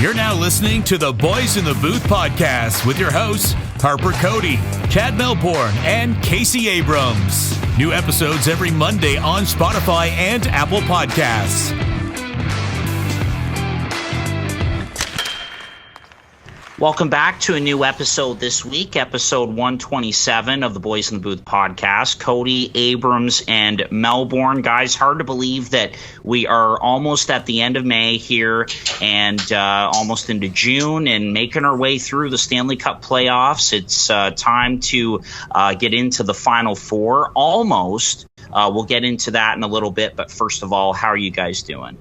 You're now listening to the Boys in the Booth podcast with your hosts, Harper Cody, Chad Melbourne, and Casey Abrams. New episodes every Monday on Spotify and Apple Podcasts. Welcome back to a new episode this week, episode 127 of the Boys in the Booth podcast. Cody, Abrams, and Melbourne. Guys, hard to believe that we are almost at the end of May here and almost into June and making our way through the Stanley Cup playoffs. It's time to get into the Final Four. Almost. We'll get into that in a little bit, but first of all, how are you guys doing?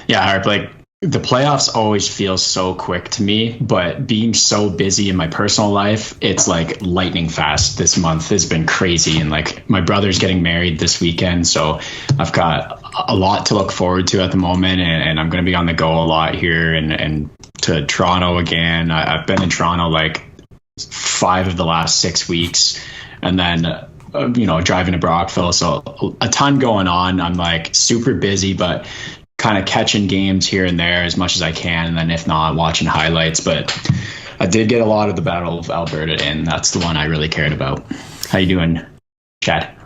Yeah, Harp, the playoffs always feel so quick to me, but being so busy in my personal life, it's like lightning fast. This month has been crazy, and my brother's getting married this weekend, so I've got a lot to look forward to at the moment, and I'm going to be on the go a lot here and to Toronto again. I've been in Toronto 5 of the last 6 weeks, and then driving to Brockville, so a ton going on. I'm super busy, but kind of catching games here and there as much as I can, and then if not, watching highlights. But I did get a lot of the Battle of Alberta in. That's the one I really cared about. How you doing, Chad?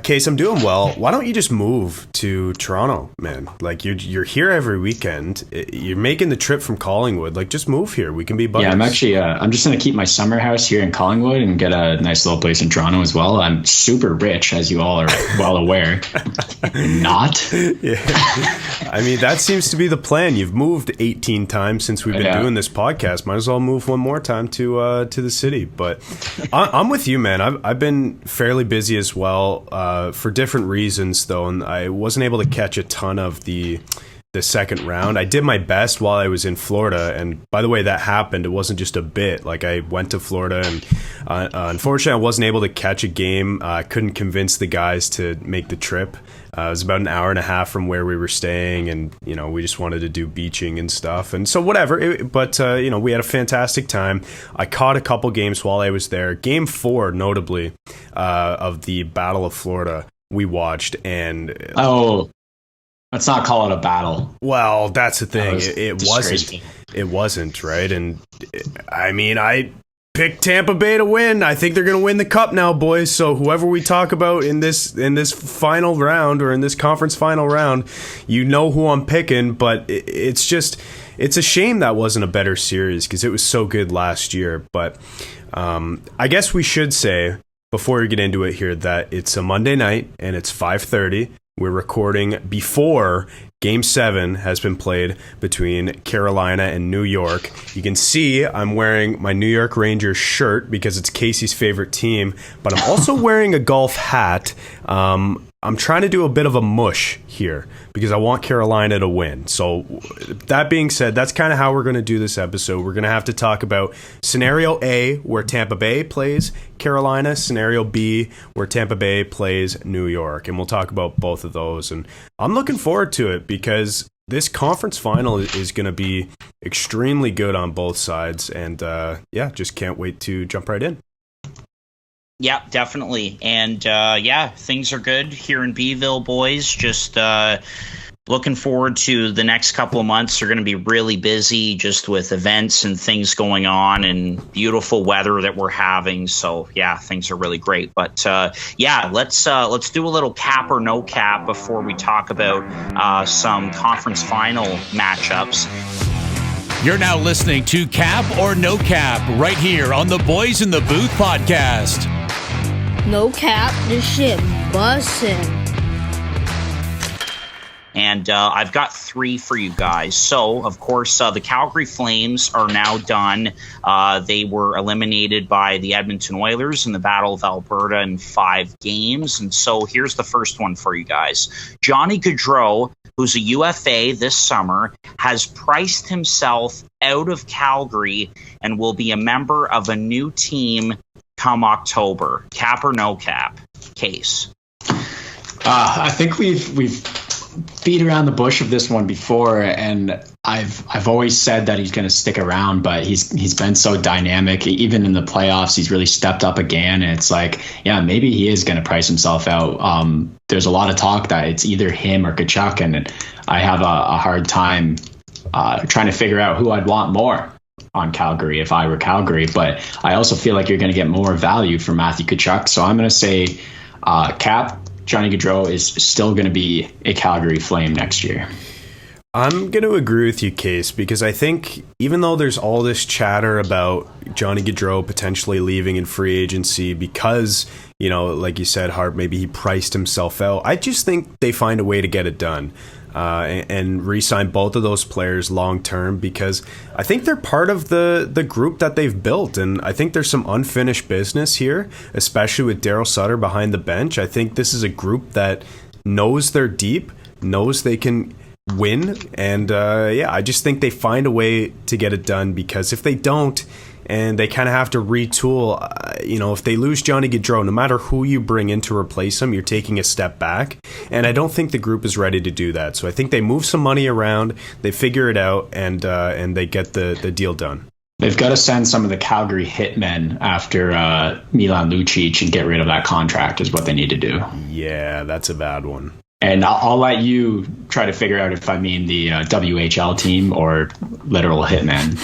Case, I'm doing well. Why don't you just move to Toronto, man? You're here every weekend. You're making the trip from Collingwood. Just move here. We can be buddies. Yeah, I'm actually. I'm just gonna keep my summer house here in Collingwood and get a nice little place in Toronto as well. I'm super rich, as you all are well aware. Not. Yeah. I mean, that seems to be the plan. You've moved 18 times since we've been doing this podcast. Might as well move one more time to the city. But I'm with you, man. I've been fairly busy as well. For different reasons, though, and I wasn't able to catch a ton of the second round. I did my best while I was in Florida, and by the way, that happened. It wasn't just a bit. I went to Florida, and unfortunately, I wasn't able to catch a game. I couldn't convince the guys to make the trip. It was about an hour and a half from where we were staying, and we just wanted to do beaching and stuff, and so whatever. But we had a fantastic time. I caught a couple games while I was there. Game 4, notably, of the Battle of Florida, we watched, and let's not call it a battle. Well, that's the thing. It wasn't. It wasn't, right? And I mean, I picked Tampa Bay to win. I think they're going to win the cup now, boys. So whoever we talk about in this final round, or in this conference final round, you know who I'm picking. But it's a shame that wasn't a better series, because it was so good last year. But I guess we should say, before we get into it here, that it's a Monday night and it's 5:30. We're recording before Game 7 has been played between Carolina and New York. You can see I'm wearing my New York Rangers shirt because it's Casey's favorite team, but I'm also wearing a golf hat. I'm trying to do a bit of a mush here because I want Carolina to win. So that being said, that's kind of how we're going to do this episode. We're going to have to talk about scenario A, where Tampa Bay plays Carolina, scenario B, where Tampa Bay plays New York. And we'll talk about both of those. And I'm looking forward to it because this conference final is going to be extremely good on both sides. And just can't wait to jump right in. Yeah, definitely. And things are good here in Beeville, boys. Just looking forward to the next couple of months. They're going to be really busy just with events and things going on and beautiful weather that we're having. So, yeah, things are really great. But, let's do a little cap or no cap before we talk about some conference final matchups. You're now listening to Cap or No Cap right here on the Boys in the Booth podcast. No cap, this shit bussin'. And I've got 3 for you guys. So, of course, the Calgary Flames are now done. They were eliminated by the Edmonton Oilers in the Battle of Alberta in 5 games. And so here's the first one for you guys. Johnny Gaudreau, who's a UFA this summer, has priced himself out of Calgary and will be a member of a new team come October. Cap or no cap? Case. I think we've beat around the bush of this one before, and I've always said that he's going to stick around, but he's been so dynamic. Even in the playoffs, he's really stepped up again. And it's like, yeah, maybe he is going to price himself out. There's a lot of talk that it's either him or Tkachuk, and I have a hard time trying to figure out who I'd want more on Calgary if I were Calgary. But I also feel like you're going to get more value for Matthew Tkachuk. So I'm going to say Cap, Johnny Gaudreau is still going to be a Calgary Flame next year. I'm going to agree with you, Case, because I think even though there's all this chatter about Johnny Gaudreau potentially leaving in free agency because, you know, like you said, Hart, maybe he priced himself out, I just think they find a way to get it done and re-sign both of those players long-term, because I think they're part of the group that they've built, and I think there's some unfinished business here, especially with Daryl Sutter behind the bench. I think this is a group that knows they're deep, knows they can win, and I just think they find a way to get it done, because if they don't and they kind of have to retool, if they lose Johnny Gaudreau, no matter who you bring in to replace him, you're taking a step back, and I don't think the group is ready to do that. So I think they move some money around, they figure it out, and they get the deal done. They've got to send some of the Calgary hitmen after Milan Lucic and get rid of that contract is what they need to do. Yeah, that's a bad one. And I'll let you try to figure out if I mean the WHL team or literal hitman.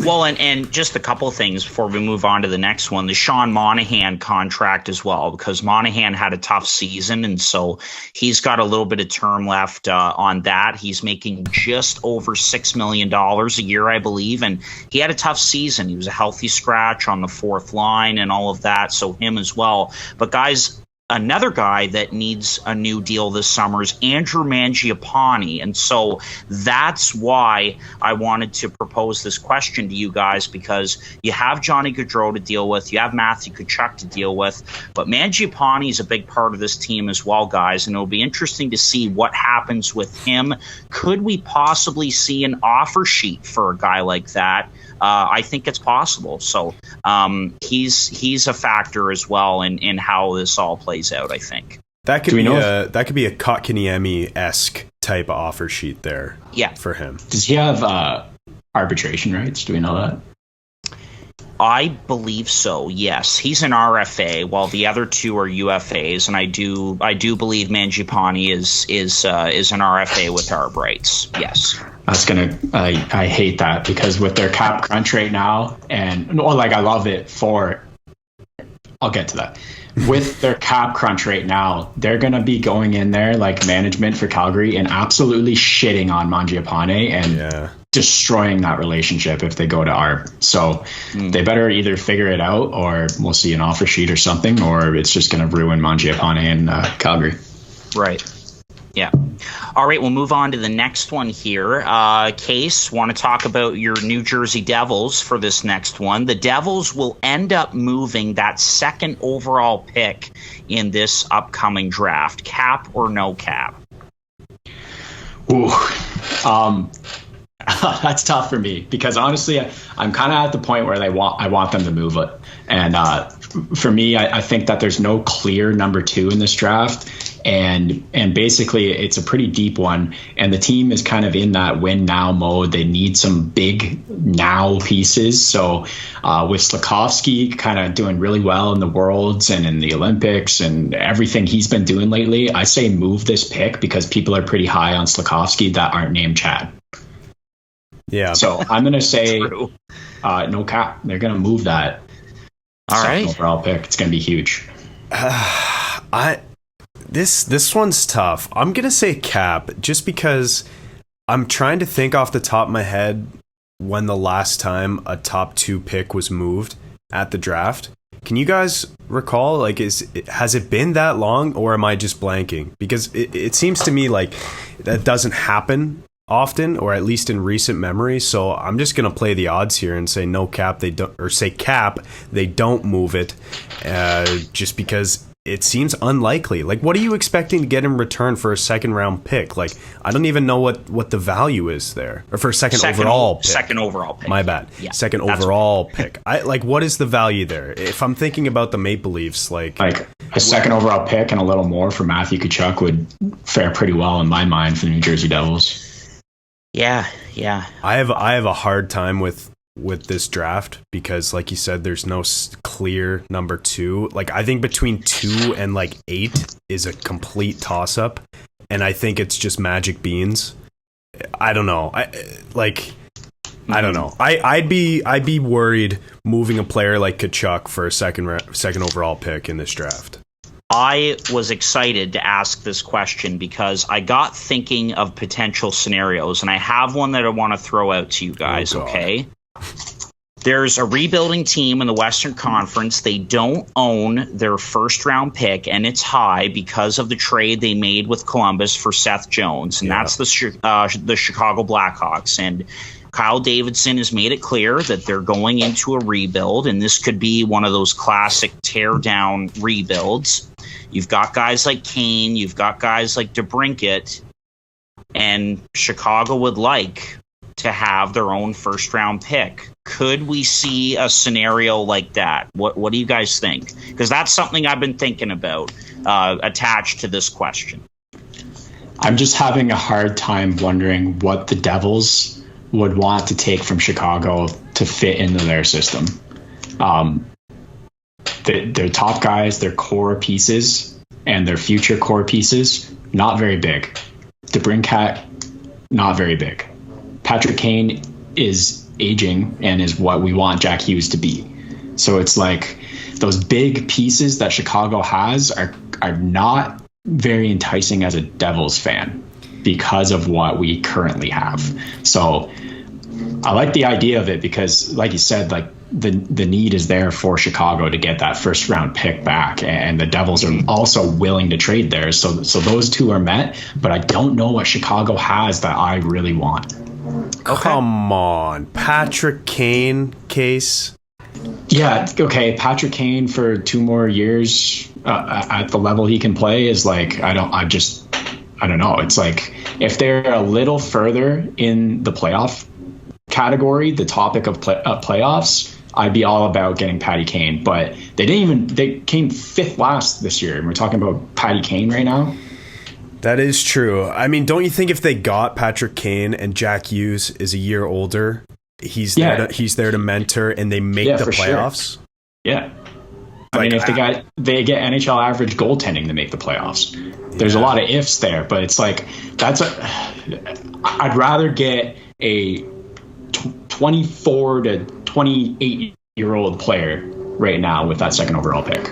Well, and just a couple of things before we move on to the next one. The Sean Monahan contract as well, because Monahan had a tough season, and so he's got a little bit of term left on that. He's making just over $6 million a year, I believe, and he had a tough season. He was a healthy scratch on the fourth line and all of that, so him as well. But guys, another guy that needs a new deal this summer is Andrew Mangiapane. And so that's why I wanted to propose this question to you guys, because you have Johnny Gaudreau to deal with, you have Matthew Tkachuk to deal with, but Mangiapane is a big part of this team as well, guys, and it'll be interesting to see what happens with him. Could we possibly see an offer sheet for a guy like that? I think it's possible. So he's a factor as well in how this all plays out, I think. That could be a Kotkaniemi-esque type of offer sheet there. Yeah. For him. Does he have arbitration rights? Do we know that? I believe so. Yes, he's an RFA, while the other two are UFAs, and I do believe Mangiapane is an RFA with arb rights. Yes. I hate that, because with their cap crunch right now, I love it for. I'll get to that. With their cap crunch right now, they're going to be going in there like management for Calgary and absolutely shitting on Mangiapane and destroying that relationship if they go to ARB. So they better either figure it out, or we'll see an offer sheet or something, or it's just going to ruin Mangiapane in Calgary. Right. Yeah. All right, we'll move on to the next one here. Case, want to talk about your New Jersey Devils for this next one. The Devils will end up moving that second overall pick in this upcoming draft. Cap or no cap? Ooh. That's tough for me, because honestly, I'm kind of at the point where I want them to move it. And for me, I think that there's no clear number two in this draft. And basically, it's a pretty deep one. And the team is kind of in that win now mode. They need some big now pieces. So with Slafkovsky kind of doing really well in the Worlds and in the Olympics and everything he's been doing lately, I say move this pick, because people are pretty high on Slafkovsky that aren't named Chad. Yeah. So I'm going to say no cap. They're going to move that. All right. Overall pick. It's going to be huge. This one's tough. I'm going to say cap, just because I'm trying to think off the top of my head when the last time a top 2 pick was moved at the draft. Can you guys recall, has it been that long, or am I just blanking? Because it seems to me like that doesn't happen often, or at least in recent memory. So I'm just going to play the odds here and say no cap, they don't, or say cap, they don't move it, just because it seems unlikely. Like, what are you expecting to get in return for a second round pick? Like, I don't even know what the value is there, or for a second overall pick. Second overall pick. My bad. Yeah, second overall pick. What is the value there? If I'm thinking about the Maple Leafs, like a second overall pick and a little more for Matthew Tkachuk would fare pretty well in my mind for the New Jersey Devils. Yeah. I have a hard time with this draft because, like you said, there's no clear number 2. Like, I think between 2 and like 8 is a complete toss up, and I think it's just magic beans. I don't know. I don't know. I'd be worried moving a player like Tkachuk for a second overall pick in this draft. I was excited to ask this question because I got thinking of potential scenarios, and I have one that I want to throw out to you guys, okay? There's a rebuilding team in the Western Conference. They don't own their first-round pick, and it's high because of the trade they made with Columbus for Seth Jones, and that's the Chicago Blackhawks. And Kyle Davidson has made it clear that they're going into a rebuild, and this could be one of those classic tear-down rebuilds. You've got guys like Kane, you've got guys like DeBrincat, and Chicago would like to have their own first-round pick. Could we see a scenario like that? What do you guys think? Because that's something I've been thinking about attached to this question. I'm just having a hard time wondering what the Devils would want to take from Chicago to fit into their system. Their top guys, their core pieces, and their future core pieces, not very big. DeBrincat, not very big. Patrick Kane is aging and is what we want Jack Hughes to be. So it's like those big pieces that Chicago has are not very enticing as a Devils fan because of what we currently have. So I like the idea of it because, like you said, like the need is there for Chicago to get that first round pick back, and the Devils are also willing to trade there. So those two are met, but I don't know what Chicago has that I really want. Come on, Patrick Kane case. Yeah, okay, Patrick Kane for 2 more years at the level he can play is like I don't know. It's like if they're a little further in the playoff category, the topic of playoffs, I'd be all about getting Patty Kane. But they came 5th last this year, and we're talking about Patty Kane right now. That is true. I mean, don't you think if they got Patrick Kane and Jack Hughes is a year older, he's there to mentor, and they make the playoffs? Sure. Yeah. I mean, if they get NHL average goaltending to make the playoffs. There's a lot of ifs there, but it's like I'd rather get a 24 to 28-year-old player right now with that second overall pick.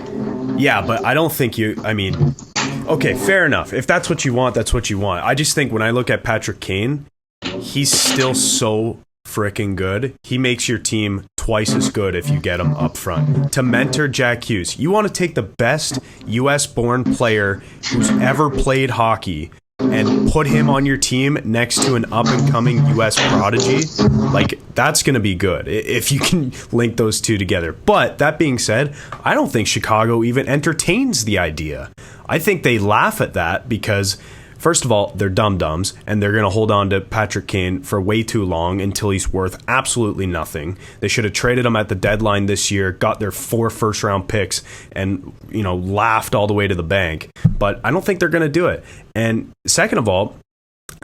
Yeah, but I don't think okay, fair enough. If that's what you want, that's what you want. I just think when I look at Patrick Kane, he's still so freaking good. He makes your team twice as good if you get him up front. To mentor Jack Hughes, you want to take the best U.S.-born player who's ever played hockey and put him on your team next to an up-and-coming U.S. prodigy, like, that's going to be good if you can link those two together. But that being said, I don't think Chicago even entertains the idea. I think they laugh at that because, first of all, they're dum-dums, and they're going to hold on to Patrick Kane for way too long until he's worth absolutely nothing. They should have traded him at the deadline this year, got their 4 first-round picks, and, laughed all the way to the bank. But I don't think they're going to do it. And second of all,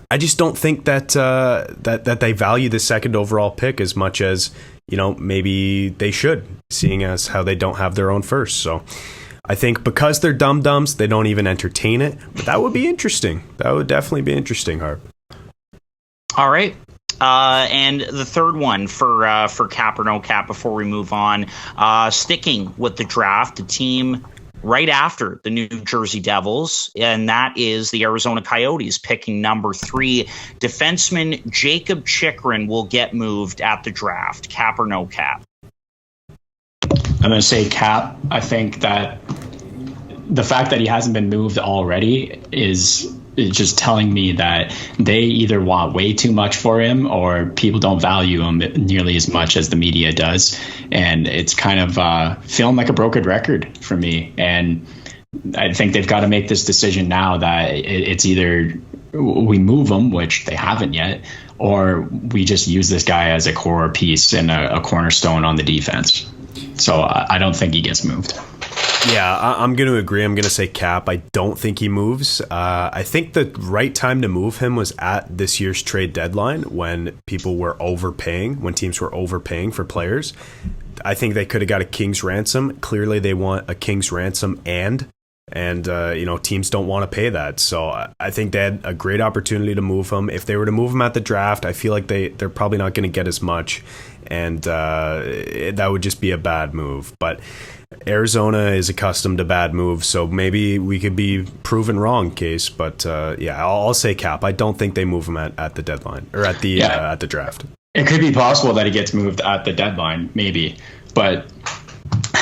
I just don't think that that they value the second overall pick as much as, maybe they should, seeing as how they don't have their own first. So I think because they're dum-dums, they don't even entertain it. But that would be interesting. That would definitely be interesting, Harp. All right. And the third one for cap or no cap before we move on, sticking with the draft, the team right after the New Jersey Devils, and that is the Arizona Coyotes picking number 3. Defenseman Jacob Chychrun will get moved at the draft. Cap or no cap? I'm going to say cap. I think that the fact that he hasn't been moved already is just telling me that they either want way too much for him or people don't value him nearly as much as the media does. And it's kind of feeling like a broken record for me. And I think they've got to make this decision now that it's either we move him, which they haven't yet, or we just use this guy as a core piece and a cornerstone on the defense. So I don't think he gets moved. Yeah, I'm going to agree. I'm going to say Cap. I don't think he moves. I think the right time to move him was at this year's trade deadline when people were overpaying, when teams were overpaying for players. I think they could have got a king's ransom. Clearly, they want a king's ransom and teams don't want to pay that. So I think they had a great opportunity to move him. If they were to move him at the draft, I feel like they're probably not going to get as much, and that would just be a bad move. But Arizona is accustomed to bad moves, so maybe we could be proven wrong, Case. But I'll say Cap. I don't think they move him at the deadline or at the draft. It could be possible that he gets moved at the deadline, maybe, but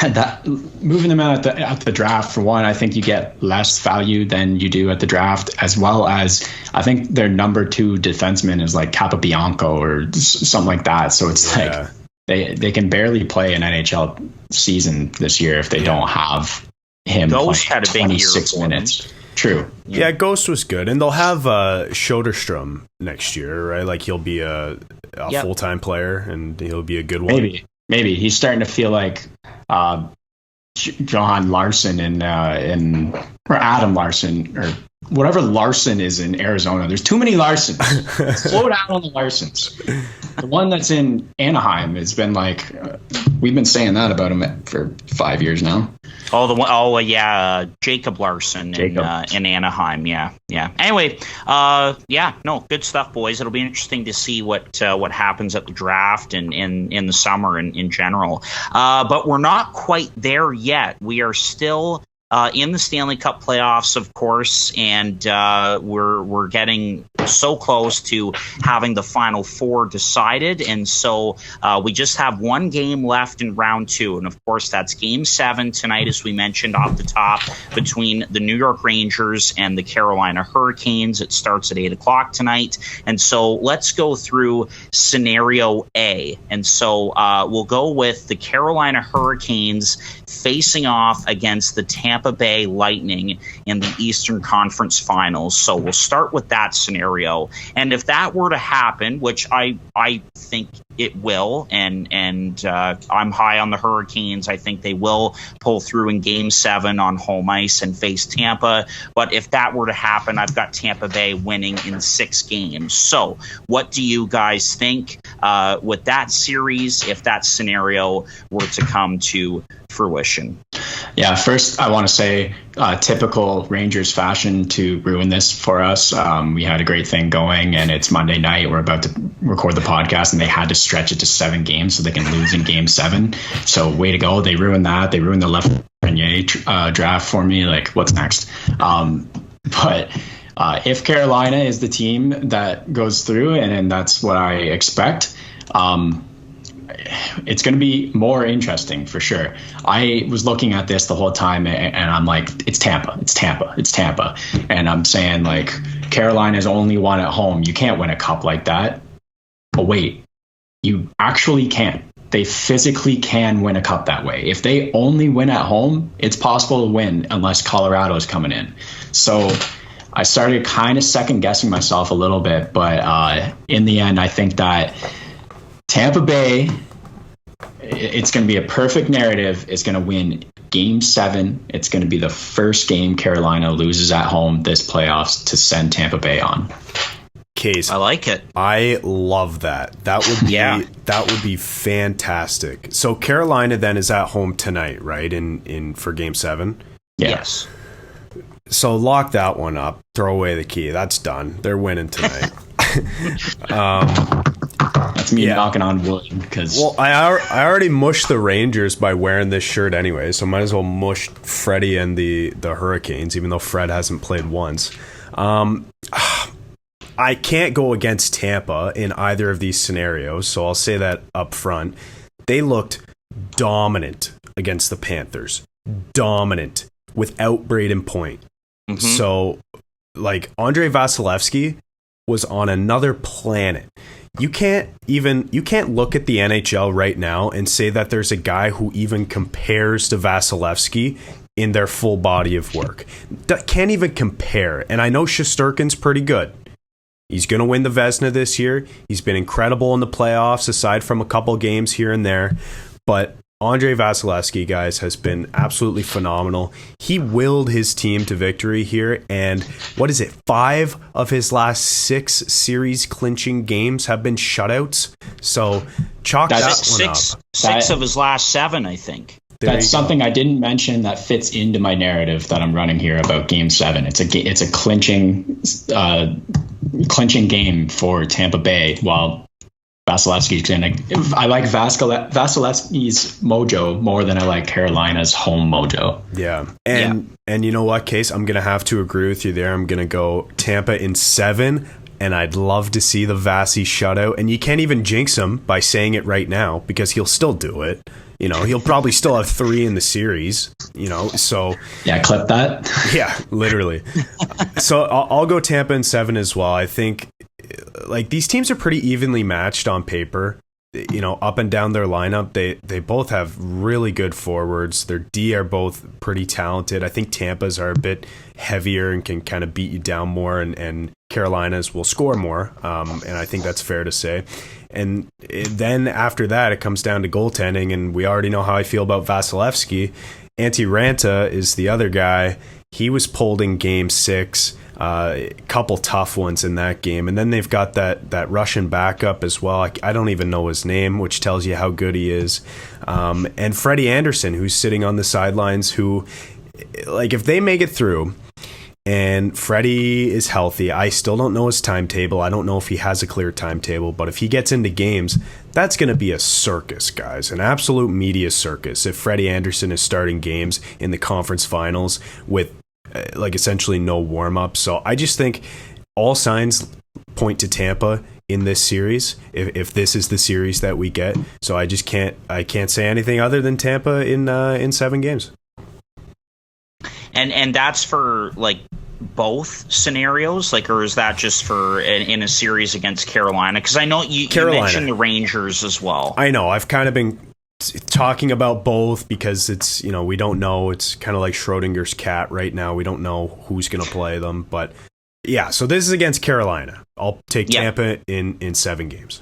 that moving them out at the draft, for one, I think you get less value than you do at the draft, as well as I think their number 2 defenseman is like Capobianco or something like that. So it's like they can barely play an NHL season this year if they don't have him. Ghost had a big 26 year minutes. True. Yeah, Ghost was good, and they'll have Soderstrom next year, right? Like he'll be a full-time player, and he'll be a good one. Maybe he's starting to feel like John Larson or Adam Larson or whatever Larson is in Arizona. There's too many Larsons. Slow down on the Larsons. The one that's in Anaheim has been like we've been saying that about him for 5 years now. Jacob Larson in Anaheim. Yeah. Anyway, good stuff, boys. It'll be interesting to see what happens at the draft and in the summer in general. But we're not quite there yet. We are still in the Stanley Cup playoffs, of course, and we're getting so close to having the Final Four decided, and so we just have one game left in round 2, and of course that's Game 7 tonight, as we mentioned off the top, between the New York Rangers and the Carolina Hurricanes. It starts at 8 o'clock tonight, and so let's go through scenario A, and so we'll go with the Carolina Hurricanes facing off against the Tampa Bay Lightning in the Eastern Conference Finals. So we'll start with that scenario. And if that were to happen, which I think it will, and I'm high on the Hurricanes. I think they will pull through in Game 7 on home ice and face Tampa. But if that were to happen, I've got Tampa Bay winning in 6 games. So what do you guys think with that series, if that scenario were to come to fruition? Yeah, first I want to say typical Rangers fashion to ruin this for us. We had a great thing going, and it's Monday night. We're about to record the podcast, and they had to stretch it to 7 games so they can lose in Game 7. So way to go. They ruined that. They ruined the Lafreniere draft for me. Like, what's next? But if Carolina is the team that goes through, and that's what I expect, it's going to be more interesting for sure. I was looking at this the whole time, and I'm like, it's Tampa. And I'm saying, like, Carolina's only won at home. You can't win a cup like that. But wait, you actually can. They physically can win a cup that way. If they only win at home, it's possible to win unless Colorado's coming in. So I started kind of second guessing myself a little bit, but in the end, I think that Tampa Bay, it's going to be a perfect narrative. It's going to win Game 7. It's going to be the first game Carolina loses at home this playoffs to send Tampa Bay on. Case. I like it. I love that. That would be fantastic. So Carolina then is at home tonight, right? In for Game 7. Yeah. Yes. So lock that one up. Throw away the key. That's done. They're winning tonight. That's me knocking on wood because. Well, I already mushed the Rangers by wearing this shirt anyway, so might as well mush Freddie and the Hurricanes, even though Fred hasn't played once. I can't go against Tampa in either of these scenarios, so I'll say that up front. They looked dominant against the Panthers. Dominant without Braden Point. Mm-hmm. So, like, Andrei Vasilevsky was on another planet. You can't look at the NHL right now and say that there's a guy who even compares to Vasilevsky in their full body of work. That can't even compare. And I know Shesterkin's pretty good. He's going to win the Vezina this year. He's been incredible in the playoffs, aside from a couple games here and there. But Andrei Vasilevsky, guys, has been absolutely phenomenal. He willed his team to victory here, and what is it? 5 of his last 6 series clinching games have been shutouts. So chalk that one up. 6 of his last 7, I think. That's something I didn't mention that fits into my narrative that I'm running here about Game 7. It's a clinching game for Tampa Bay, while Vasilevsky's going to... I like Vasilevsky's mojo more than I like Carolina's home mojo. Yeah. And you know what, Case? I'm going to have to agree with you there. I'm going to go Tampa in 7, and I'd love to see the Vasi shutout. And you can't even jinx him by saying it right now, because he'll still do it. You know, he'll probably still have 3 in the series, you know, so... Yeah, clip that. Yeah, literally. So I'll go Tampa in 7 as well. I think, like, these teams are pretty evenly matched on paper. You know, up and down their lineup, they both have really good forwards. Their D are both pretty talented. I think Tampa's are a bit heavier and can kind of beat you down more, and Carolina's will score more, and I think that's fair to say. And then after that, it comes down to goaltending, and we already know how I feel about Vasilevsky. Antti Ranta is the other guy. He was pulled in Game 6, a couple tough ones in that game. And then they've got that Russian backup as well. I don't even know his name, which tells you how good he is. And Freddie Anderson, who's sitting on the sidelines, who, like, if they make it through and Freddie is healthy, I still don't know his timetable. I don't know if he has a clear timetable, but if he gets into games, that's going to be a circus, guys, an absolute media circus. If Freddie Anderson is starting games in the conference finals with like essentially no warm-up. So I just think all signs point to Tampa in this series, if this is the series that we get. So I can't say anything other than Tampa in 7 games. And that's for like both scenarios, like, or is that just for in a series against Carolina? Because I know you mentioned the Rangers as well. I know. I've kind of been talking about both because it's, you know, we don't know. It's kind of like Schrodinger's cat right now. We don't know who's going to play them. But yeah, so this is against Carolina. I'll take Tampa in 7 games.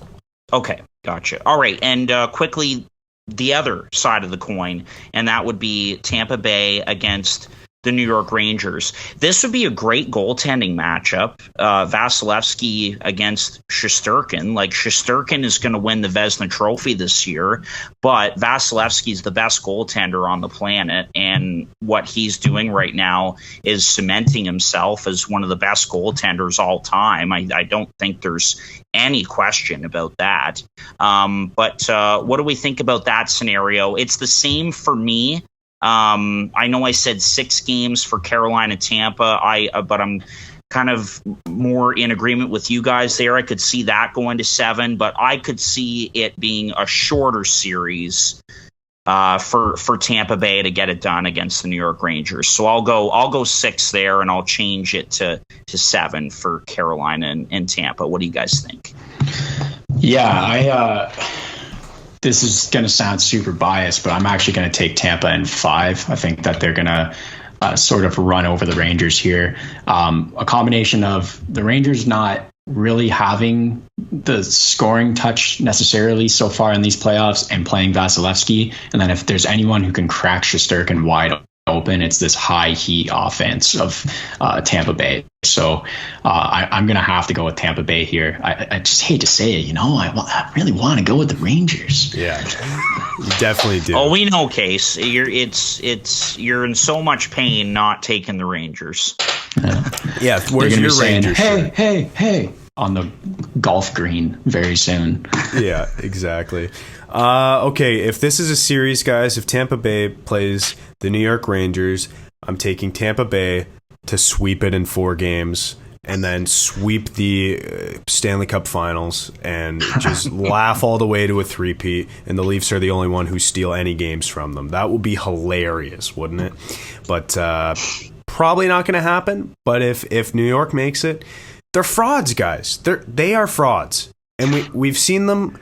Okay, gotcha. All right, and quickly, the other side of the coin, and that would be Tampa Bay against the New York Rangers. This would be a great goaltending matchup. Vasilevsky against Shesterkin. Like, Shesterkin is going to win the Vezina Trophy this year, but Vasilevsky is the best goaltender on the planet, and what he's doing right now is cementing himself as one of the best goaltenders all time. I don't think there's any question about that. But what do we think about that scenario? It's the same for me. I know I said 6 games for Carolina, Tampa. But I'm kind of more in agreement with you guys there. I could see that going to 7, but I could see it being a shorter series for Tampa Bay to get it done against the New York Rangers. So I'll go 6 there, and I'll change it to 7 for Carolina and Tampa. What do you guys think? Yeah, this is going to sound super biased, but I'm actually going to take Tampa in 5. I think that they're going to sort of run over the Rangers here. A combination of the Rangers not really having the scoring touch necessarily so far in these playoffs and playing Vasilevsky. And then if there's anyone who can crack Shesterkin wide open, it's this high heat offense of Tampa Bay. So I'm going to have to go with Tampa Bay here. I just hate to say it, you know, I really want to go with the Rangers. Yeah, you definitely do. Oh, we know, Case. You're in so much pain not taking the Rangers. Yeah, where's your Rangers? Hey, on the golf green very soon. Yeah, exactly. Okay, if this is a series, guys, if Tampa Bay plays the New York Rangers, I'm taking Tampa Bay to sweep it in 4 games and then sweep the Stanley Cup Finals and just laugh all the way to a three-peat, and the Leafs are the only one who steal any games from them. That would be hilarious, wouldn't it? But probably not going to happen. But if New York makes it, they're frauds, guys. They are frauds, and we've seen them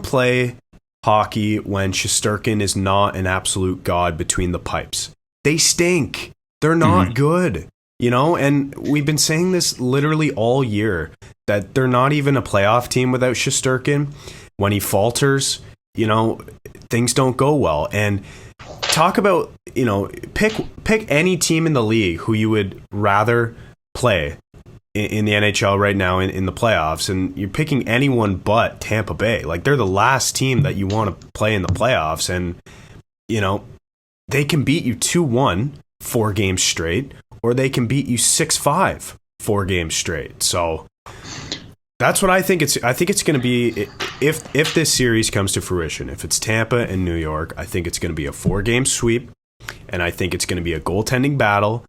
play hockey when Shesterkin is not an absolute god between the pipes. They stink. They're not good, you know, and we've been saying this literally all year that they're not even a playoff team without Shesterkin. When he falters, you know, things don't go well. And talk about, pick any team in the league who you would rather play in the NHL right now in the playoffs, and you're picking anyone but Tampa Bay. Like, they're the last team that you want to play in the playoffs, and they can beat you 2-1 4 games straight, or they can beat you 6-5 4 games straight. So that's what I think it's going to be if this series comes to fruition. If it's Tampa and New York, I think it's going to be a 4-game sweep, and I think it's going to be a goaltending battle,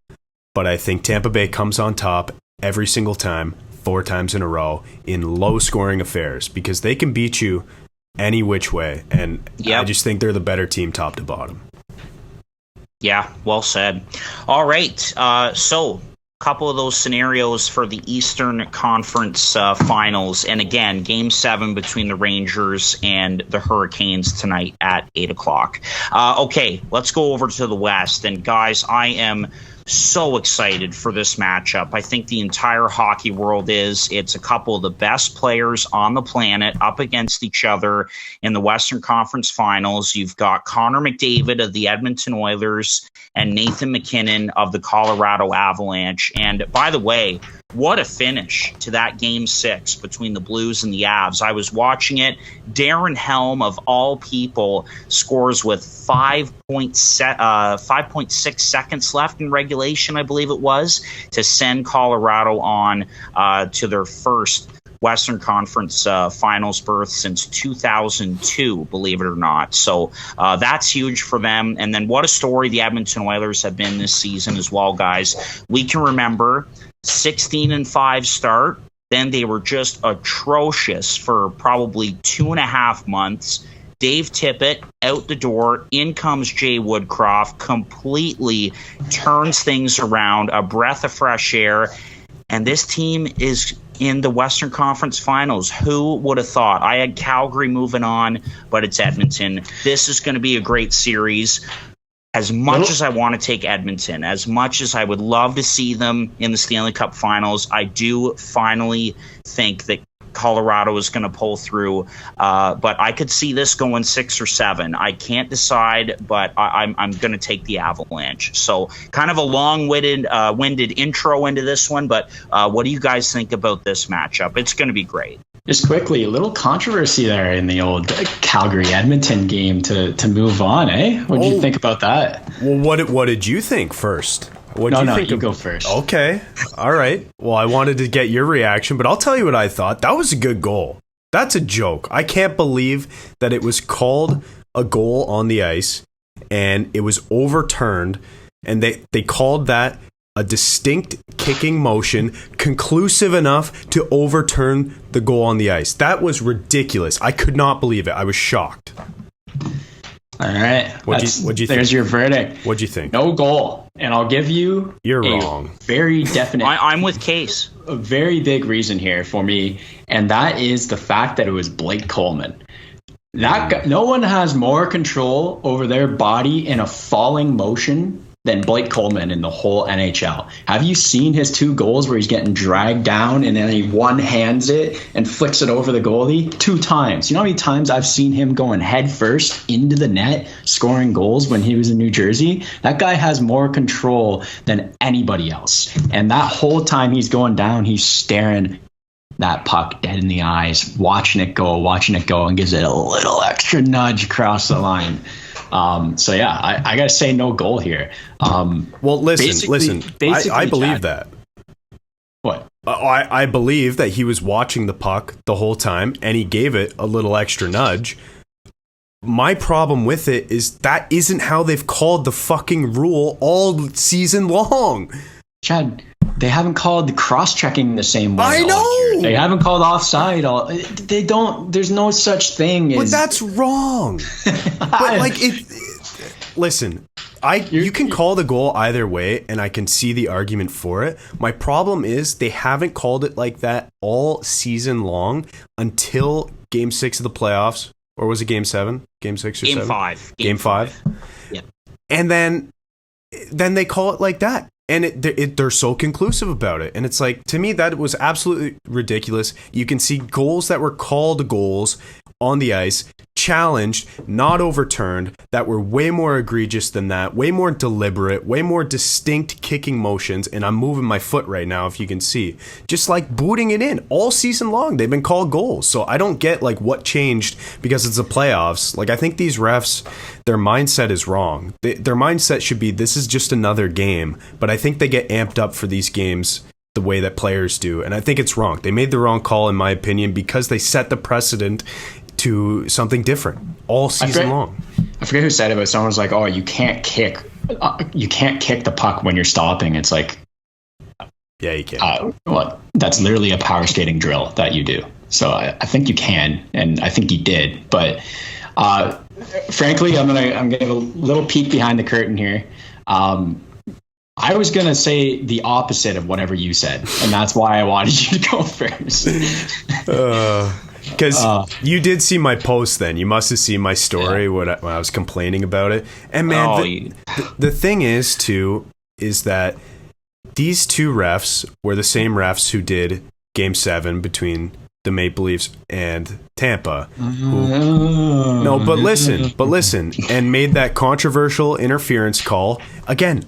but I think Tampa Bay comes on top every single time, 4 times in a row, in low-scoring affairs, because they can beat you any which way, and I just think they're the better team top to bottom. Yeah, well said. All right, so a couple of those scenarios for the Eastern Conference Finals, and again, Game 7 between the Rangers and the Hurricanes tonight at 8 o'clock. Okay, let's go over to the West, and guys, I am so excited for this matchup. I think the entire hockey world is. It's a couple of the best players on the planet up against each other in the Western Conference Finals. You've got Connor McDavid of the Edmonton Oilers and Nathan MacKinnon of the Colorado Avalanche. And by the way, what a finish to that Game 6 between the Blues and the Avs. I was watching it. Darren Helm, of all people, scores with 5.6 seconds left in regulation, I believe it was, to send Colorado on to their first Western Conference Finals berth since 2002, believe it or not. So that's huge for them. And then what a story the Edmonton Oilers have been this season as well, guys. We can remember 16-5 start. Then they were just atrocious for probably 2.5 months. Dave Tippett out the door. In comes Jay Woodcroft, completely turns things around, a breath of fresh air. And this team is in the Western Conference Finals. Who would have thought? I had Calgary moving on, but it's Edmonton. This is going to be a great series. As much as I want to take Edmonton, as much as I would love to see them in the Stanley Cup Finals, I do finally think that Colorado is going to pull through. But I could see this going 6 or 7. I can't decide, but I'm going to take the Avalanche. So kind of a long-winded intro into this one, but what do you guys think about this matchup? It's going to be great. Just quickly, a little controversy there in the old Calgary-Edmonton game to move on, eh? What did you think about that? Well, what did you think first? You go first. Okay. All right. Well, I wanted to get your reaction, but I'll tell you what I thought. That was a good goal. That's a joke. I can't believe that it was called a goal on the ice and it was overturned, and they called that a distinct kicking motion, conclusive enough to overturn the goal on the ice. That was ridiculous. I could not believe it. I was shocked. All right. What'd you think? There's your verdict. What'd you think? No goal. And I'll give you wrong. Very definite. I'm with Case. A very big reason here for me, and that is the fact that it was Blake Coleman. That guy, no one has more control over their body in a falling motion than Blake Coleman in the whole NHL. Have you seen his 2 goals where he's getting dragged down and then he one-hands it and flicks it over the goalie? 2 times. You know how many times I've seen him going head first into the net, scoring goals when he was in New Jersey? That guy has more control than anybody else. And that whole time he's going down, he's staring that puck dead in the eyes, watching it go, and gives it a little extra nudge across the line. So yeah, I gotta say no goal here. Well, listen. I believe that. What? I believe that he was watching the puck the whole time and he gave it a little extra nudge. My problem with it is that isn't how they've called the fucking rule all season long. Chad, they haven't called the cross-checking the same way. I know. They haven't called offside. They don't. There's no such thing as. But that's wrong. But like it. Listen, you can call the goal either way, and I can see the argument for it. My problem is they haven't called it like that all season long until Game 6 of the playoffs, or was it Game 7? Game 6 or Game 7? 5. Game 5. Yeah. And then they call it like that. And they're so conclusive about it. And it's like, to me, that was absolutely ridiculous. You can see goals that were called goals on the ice, challenged, not overturned, that were way more egregious than that, way more deliberate, way more distinct kicking motions, and I'm moving my foot right now if you can see, just like booting it in all season long. They've been called goals. So I don't get like what changed because it's the playoffs. Like I think these refs, their mindset is wrong. Their mindset should be this is just another game, but I think they get amped up for these games the way that players do, and I think it's wrong. They made the wrong call in my opinion because they set the precedent to something different all season long. I forget who said it, but someone was like, "Oh, you can't kick the puck when you're stopping." It's like, yeah, you can. Well, that's literally a power skating drill that you do. So I think you can, and I think you did. But frankly, I'm gonna give a little peek behind the curtain here. I was going to say the opposite of whatever you said, and that's why I wanted you to go first. Because you did see my post then. You must have seen my story when I was complaining about it. And man, the thing is, too, is that these two refs were the same refs who did Game 7 between the Maple Leafs and Tampa. But listen, and made that controversial interference call. Again,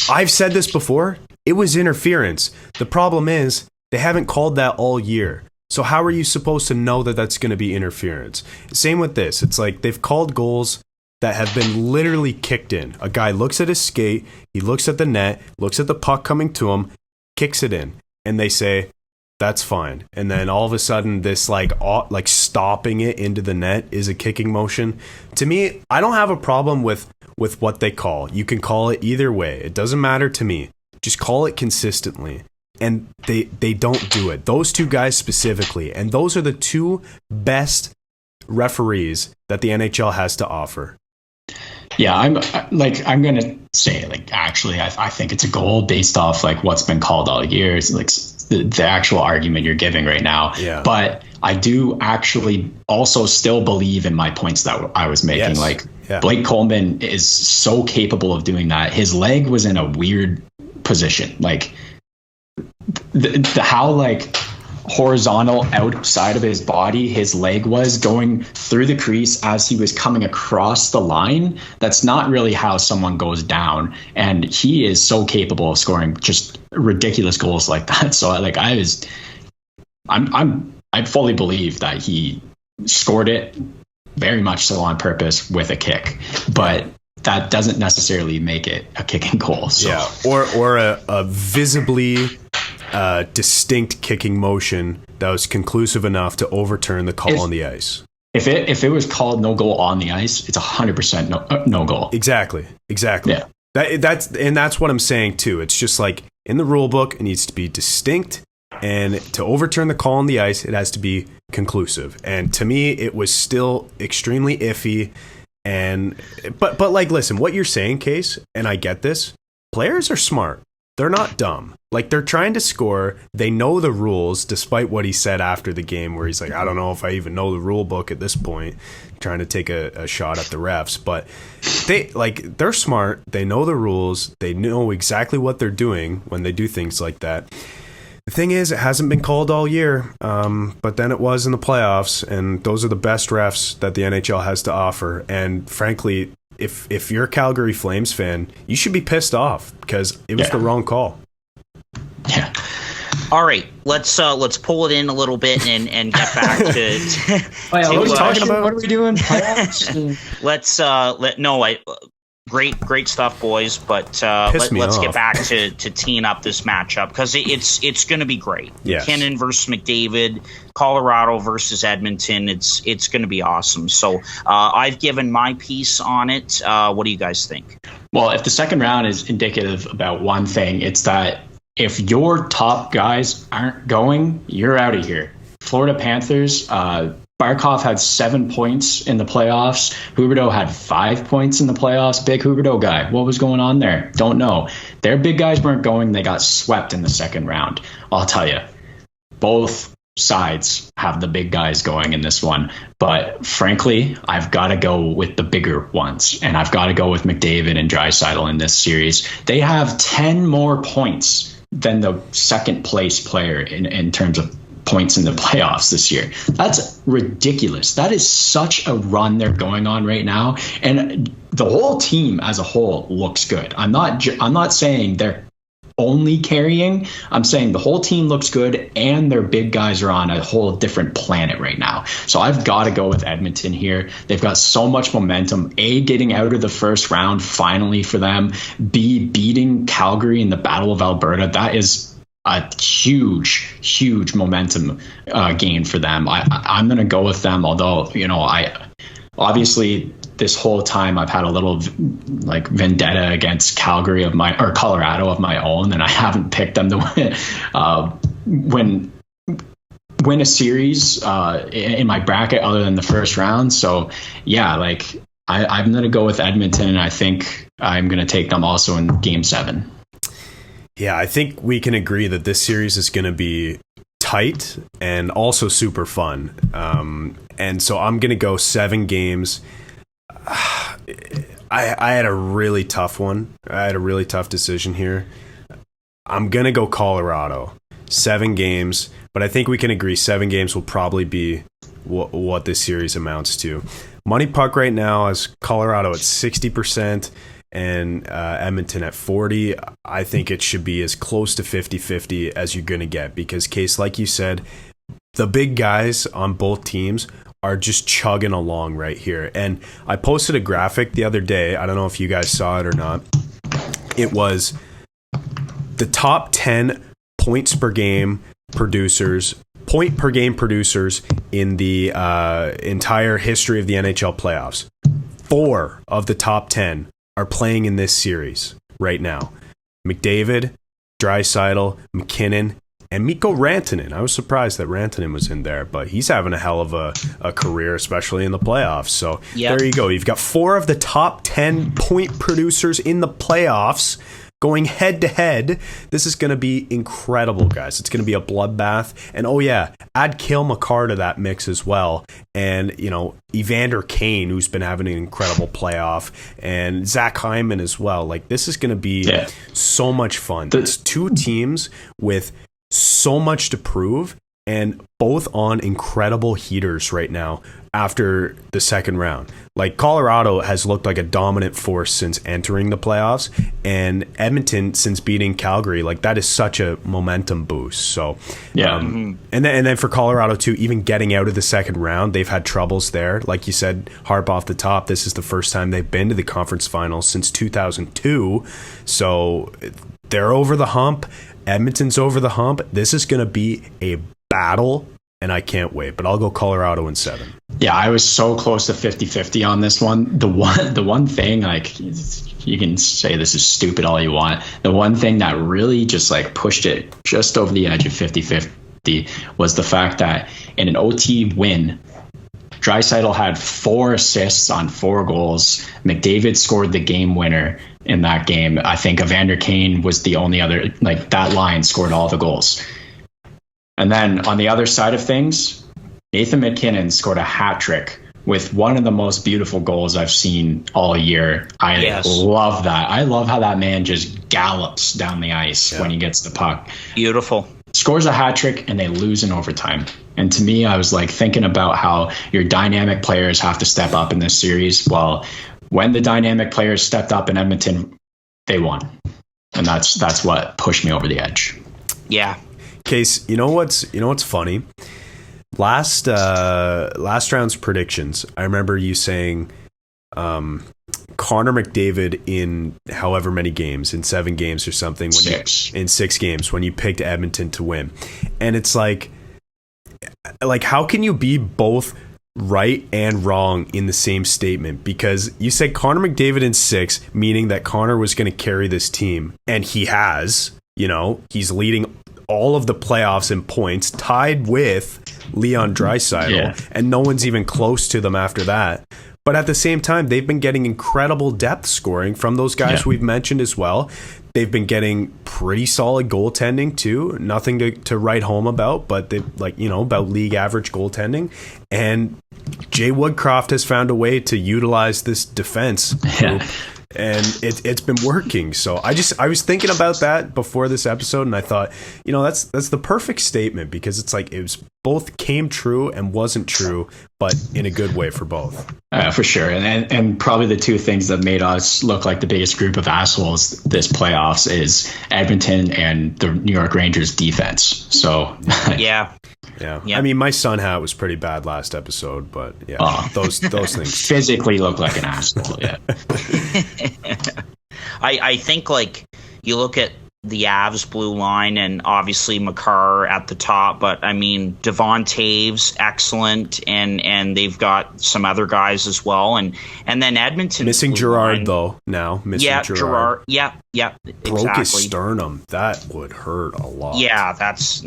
I've said this before. It was interference. The problem is they haven't called that all year. So how are you supposed to know that that's going to be interference? Same with this. It's like they've called goals that have been literally kicked in. A guy looks at his skate, he looks at the net, looks at the puck coming to him, kicks it in, and they say, that's fine. And then all of a sudden this like stopping it into the net is a kicking motion. To me, I don't have a problem with what they call. You can call it either way. It doesn't matter to me. Just call it consistently. And they don't do it. Those two guys specifically. And those are the two best referees that the NHL has to offer. Yeah, I'm going to say, like, actually, I think it's a goal based off, like, what's been called all year. It's like the actual argument you're giving right now. Yeah. But I do actually also still believe in my points that I was making. Yes. Blake Coleman is so capable of doing that. His leg was in a weird position. Like, the how, like, horizontal outside of his body his leg was going through the crease as he was coming across the line. That's not really how someone goes down, and he is so capable of scoring just ridiculous goals like that. So I fully believe that he scored it very much so on purpose with a kick, but that doesn't necessarily make it a kicking goal. So. Yeah, or a visibly distinct kicking motion that was conclusive enough to overturn the call on the ice. If it was called no goal on the ice, it's 100% no goal. Exactly. Yeah. That's what I'm saying too. It's just like in the rule book, it needs to be distinct, and to overturn the call on the ice, it has to be conclusive. And to me, it was still extremely iffy. But like, listen, what you're saying, Case, and I get this. Players are smart. They're not dumb. Like, they're trying to score. They know the rules, despite what he said after the game, where he's like, I don't know if I even know the rule book at this point, trying to take a shot at the refs. But they're smart. They know the rules. They know exactly what they're doing when they do things like that. The thing is, it hasn't been called all year, but then it was in the playoffs, and those are the best refs that the NHL has to offer. And frankly, if you're a Calgary Flames fan, you should be pissed off because it was the wrong call. Yeah. All right, let's pull it in a little bit and get back to what are we talking about? What are we doing? Great stuff, boys. But let's get back to teeing up this matchup because it's going to be great. Yes. McKinnon versus McDavid, Colorado versus Edmonton. It's going to be awesome. So I've given my piece on it. What do you guys think? Well, if the second round is indicative about one thing, it's that if your top guys aren't going, you're out of here. Florida Panthers. Barkov had 7 points in the playoffs. Huberdeau had 5 points in the playoffs. Big Huberdeau guy. What was going on there? Don't know. Their big guys weren't going. They got swept in the second round. I'll tell you, both sides have the big guys going in this one. But frankly, I've got to go with the bigger ones. And I've got to go with McDavid and Draisaitl in this series. They have 10 more points than the second place player in terms of points in the playoffs this year. That's ridiculous. That is such a run they're going on right now, and the whole team as a whole looks good. I'm not saying they're only carrying. I'm saying the whole team looks good, and their big guys are on a whole different planet right now. So I've got to go with Edmonton here. They've got so much momentum. A, getting out of the first round finally for them. B, beating Calgary in the Battle of Alberta. That is a huge momentum gain for them. I'm going to go with them, although, I obviously this whole time I've had a little like vendetta against Colorado of my own, and I haven't picked them to win a series in my bracket other than the first round. So yeah, like I'm going to go with Edmonton, and I think I'm going to take them also in Game 7. Yeah, I think we can agree that this series is going to be tight and also super fun. And so I'm going to go 7 games. I had a really tough one. I had a really tough decision here. I'm going to go Colorado. 7 games, but I think we can agree 7 games will probably be what this series amounts to. Money puck right now is Colorado at 60% and Edmonton at 40. I think it should be as close to 50-50 as you're going to get, because, Case, like you said, the big guys on both teams are just chugging along right here. And I posted a graphic the other day. I don't know if you guys saw it or not. It was the top 10 points per game producers, point per game producers in the entire history of the NHL playoffs. 4 of the top 10 are playing in this series right now. McDavid, Draisaitl, McKinnon, and Mikko Rantanen. I was surprised that Rantanen was in there, but he's having a hell of a career, especially in the playoffs. So There you go. You've got 4 of the top 10 point producers in the playoffs going head to head. This is going to be incredible, guys. It's going to be a bloodbath. And oh yeah, add Cale Makar to that mix as well. And, Evander Kane, who's been having an incredible playoff, and Zach Hyman as well. Like, this is going to be so much fun. It's 2 teams with so much to prove, and both on incredible heaters right now after the second round. Like, Colorado has looked like a dominant force since entering the playoffs, and Edmonton since beating Calgary. Like, that is such a momentum boost. So and then for Colorado too, even getting out of the second round, they've had troubles there. Like you said, Harp, off the top, this is the first time they've been to the conference finals since 2002. So they're over the hump. Edmonton's over the hump. This is going to be a battle, and I can't wait. But I'll go Colorado in 7. Yeah, I was so close to 50-50 on this one. The one thing, like, you can say this is stupid all you want. The one thing that really just like pushed it just over the edge of 50-50 was the fact that in an OT win, Draisaitl had 4 assists on 4 goals. McDavid scored the game winner in that game. I think Evander Kane was the only other, like, that line scored all the goals. And then on the other side of things, Nathan McKinnon scored a hat trick with one of the most beautiful goals I've seen all year. I love that. I love how that man just gallops down the ice when he gets the puck. Beautiful. Scores a hat trick and they lose in overtime. And to me, I was like thinking about how your dynamic players have to step up in this series. Well, when the dynamic players stepped up in Edmonton, they won. And that's what pushed me over the edge. Yeah. Case, you know what's funny? Last round's predictions, I remember you saying Connor McDavid in however many games, in 7 games or something, in 6 games, when you picked Edmonton to win. And it's like how can you be both right and wrong in the same statement? Because you said Connor McDavid in 6, meaning that Connor was going to carry this team, and he has. He's leading all of the playoffs in points, tied with Leon Draisaitl, and no one's even close to them after that. But at the same time, they've been getting incredible depth scoring from those guys we've mentioned as well. They've been getting pretty solid goaltending too. Nothing to write home about, but they about league average goaltending. And Jay Woodcroft has found a way to utilize this defense and it's been working. So I was thinking about that before this episode, and I thought, that's the perfect statement, because it's like it was both came true and wasn't true, but in a good way for both. For sure. And probably the two things that made us look like the biggest group of assholes this playoffs is Edmonton and the New York Rangers defense. So yeah. I mean, my sun hat was pretty bad last episode, but those things physically look like an asshole. Yeah. I think, like, you look at the Avs blue line, and obviously Makar at the top, but I mean Devon Taves, excellent, and they've got some other guys as well, and then Edmonton missing Girard though now. Girard. Yeah, broke his sternum. That would hurt a lot. Yeah, that's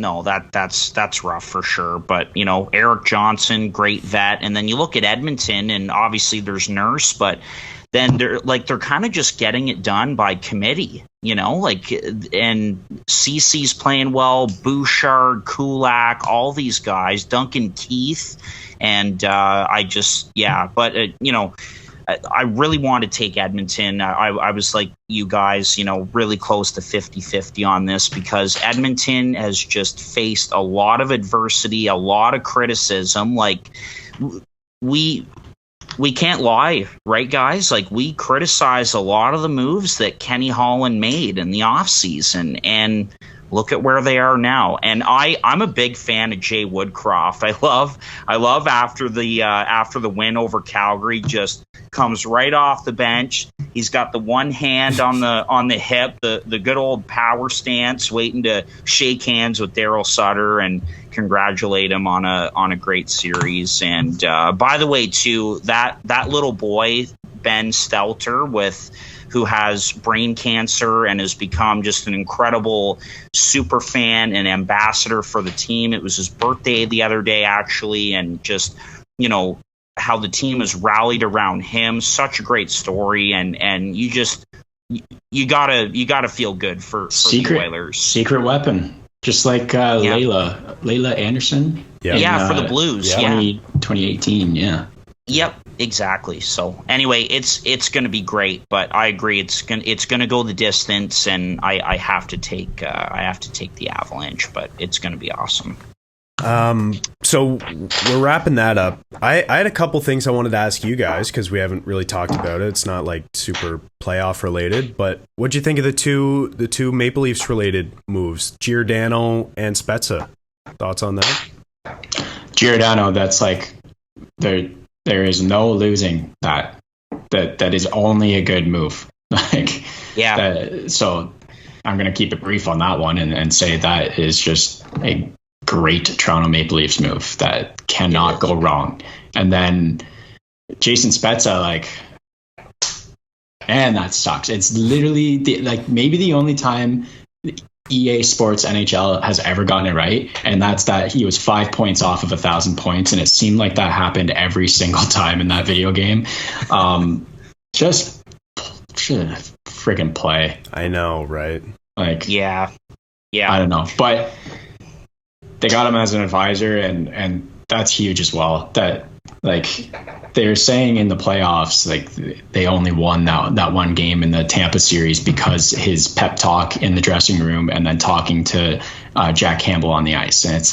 rough for sure. But Eric Johnson, great vet, and then you look at Edmonton, and obviously there's Nurse, but then they're kind of just getting it done by committee, and CC's playing well, Bouchard, Kulak, all these guys, Duncan Keith, and I really want to take Edmonton. I was like you guys, really close to 50-50 on this, because Edmonton has just faced a lot of adversity, a lot of criticism. Like, we can't lie, right, guys? Like, we criticize a lot of the moves that Kenny Holland made in the offseason, and look at where they are now. And I'm a big fan of Jay Woodcroft. I love after the win over Calgary, just comes right off the bench. He's got the one hand on the hip, the good old power stance, waiting to shake hands with Daryl Sutter and congratulate him on a great series. And by the way, too, that little boy Ben Stelter who has brain cancer and has become just an incredible super fan and ambassador for the team. It was his birthday the other day, actually, and just how the team has rallied around him. Such a great story, and you gotta feel good for the Oilers. Secret weapon, just like Layla Anderson. For the Blues. 2018. Yeah. Yep, exactly. So anyway, it's going to be great, but I agree it's going to go the distance, and I have to take the Avalanche, but it's going to be awesome. So we're wrapping that up. I had a couple things I wanted to ask you guys, because we haven't really talked about it. It's not like super playoff related, but what'd you think of the two Maple Leafs related moves, Giordano and Spezza? Thoughts on that? Giordano, that's like there is no losing that is only a good move. So I'm going to keep it brief on that one and say that is just a great Toronto Maple Leafs move that cannot go wrong. And then Jason Spezza, and that sucks. It's literally maybe the only time EA Sports NHL has ever gotten it right, and that's that he was 5 points off of 1,000 points, and it seemed like that happened every single time in that video game. Just should friggin' play. I know, right? Yeah. I don't know, but they got him as an advisor, and that's huge as well. That they're saying in the playoffs, they only won that one game in the Tampa series because his pep talk in the dressing room and then talking to Jack Campbell on the ice. And it's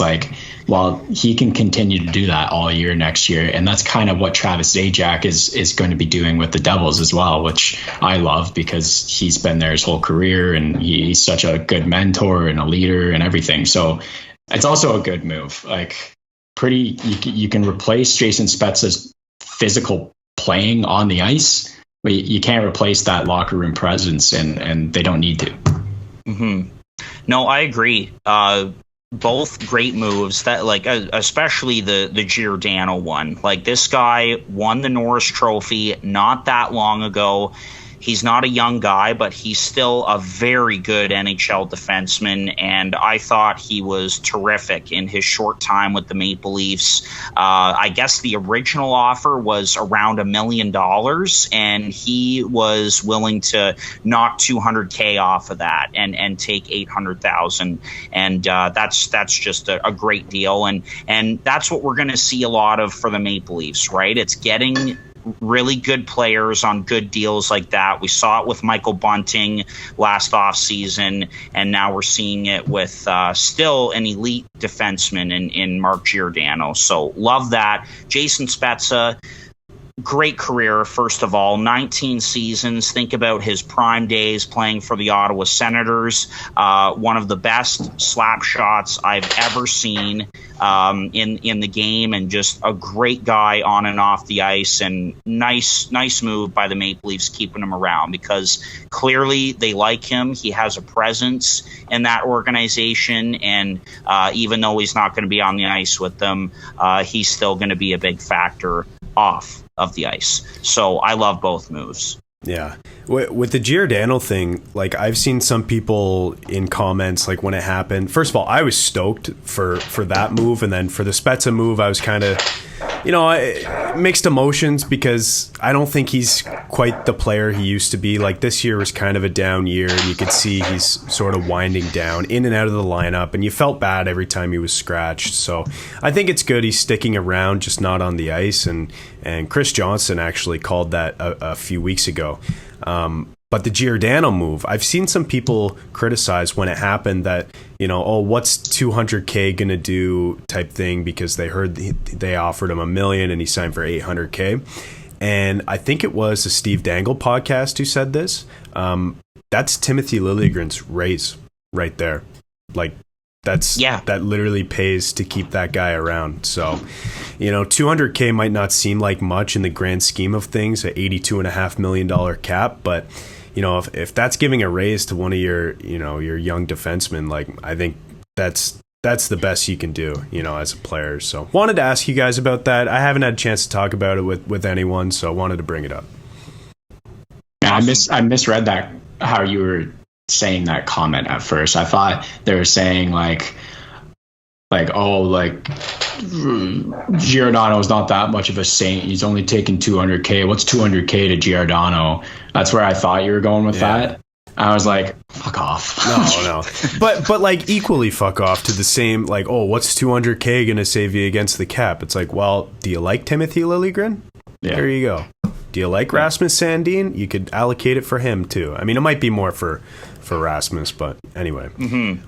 he can continue to do that all year next year. And that's kind of what Travis Zajac is going to be doing with the Devils as well, which I love because he's been there his whole career and he's such a good mentor and a leader and everything. So it's also a good move. You can replace Jason Spezza's physical playing on the ice, but you can't replace that locker room presence, and they don't need to. Mm-hmm. No, I agree. Both great moves. That especially the Giordano one. This guy won the Norris Trophy not that long ago. He's not a young guy, but he's still a very good NHL defenseman, and I thought he was terrific in his short time with the Maple Leafs. I guess the original offer was around $1 million, and he was willing to knock $200K off of that and take $800,000, and that's just a great deal, and that's what we're going to see a lot of for the Maple Leafs, right? It's getting really good players on good deals like that. We saw it with Michael Bunting last offseason, and now we're seeing it with still an elite defenseman in Mark Giordano. So love that. Jason Spezza, great career, first of all, 19 seasons. Think about his prime days playing for the Ottawa Senators. One of the best slap shots I've ever seen in the game, and just a great guy on and off the ice, and nice move by the Maple Leafs keeping him around, because clearly they like him. He has a presence in that organization, and even though he's not going to be on the ice with them, he's still going to be a big factor off of the ice. So I love both moves. Yeah. With the Giordano thing, like, I've seen some people in comments, like, when it happened, first of all, I was stoked for that move. And then for the Spezza move, I was kind of, mixed emotions, because I don't think he's quite the player he used to be. Like, this year was kind of a down year, and you could see he's sort of winding down in and out of the lineup, and you felt bad every time he was scratched. So I think it's good he's sticking around, just not on the ice. And Chris Johnson actually called that a few weeks ago. But the Giordano move, I've seen some people criticize when it happened that, what's 200K going to do type thing, because they heard they offered him $1 million and he signed for 800K. And I think it was the Steve Dangle podcast who said this. That's Timothy Liljegren's raise right there. Like, that literally pays to keep that guy around. So, 200K might not seem like much in the grand scheme of things, an $82.5 million cap, but if that's giving a raise to one of your young defensemen, like, I think that's the best you can do, as a player. So wanted to ask you guys about that. I haven't had a chance to talk about it with anyone, so wanted to bring it up. Yeah, I misread that, how you were saying that comment at first. I thought they were saying like Giordano's not that much of a saint. He's only taking 200K. What's 200K to Giordano? That's where I thought you were going with that. I was like, fuck off. No. But like, equally fuck off to the same, like, what's 200K going to save you against the cap? It's like, well, do you like Timothy Liljegren? Yeah. There you go. Do you like Rasmus Sandin? You could allocate it for him too. I mean, it might be more for Rasmus, but anyway. Mm-hmm.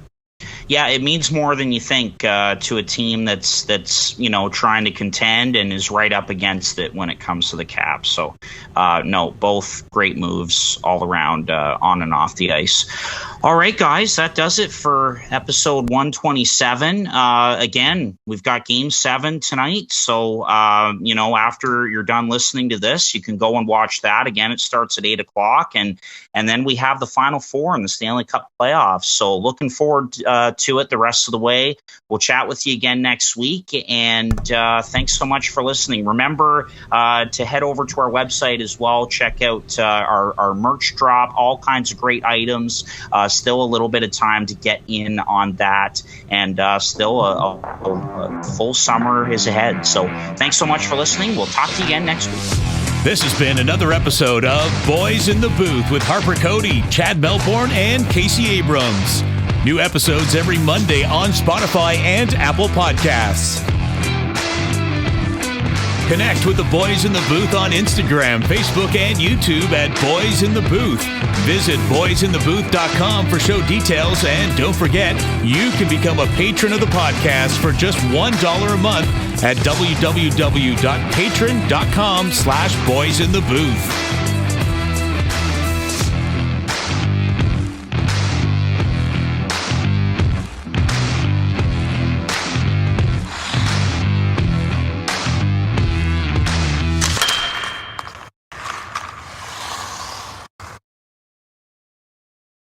Yeah, it means more than you think to a team that's trying to contend and is right up against it when it comes to the cap. So, no, both great moves all around on and off the ice. All right, guys, that does it for episode 127. Again, we've got Game 7 tonight. So, after you're done listening to this, you can go and watch that. Again, it starts at 8 o'clock. And then we have the Final Four in the Stanley Cup playoffs. So looking forward to it the rest of the way. We'll chat with you again next week. And thanks so much for listening. Remember to head over to our website as well. Check out our merch drop, all kinds of great items. Still a little bit of time to get in on that, and still a full summer is ahead. So thanks so much for listening. We'll talk to you again next week. This has been another episode of Boys in the Booth with Harper Cody, Chad Melbourne, and Casey Abrams. New episodes every Monday on Spotify and Apple Podcasts. Connect with the Boys in the Booth on Instagram, Facebook, and YouTube at Boys in the Booth. Visit boysinthebooth.com for show details, and don't forget, you can become a patron of the podcast for just $1 a month at www.patreon.com/boysinthebooth.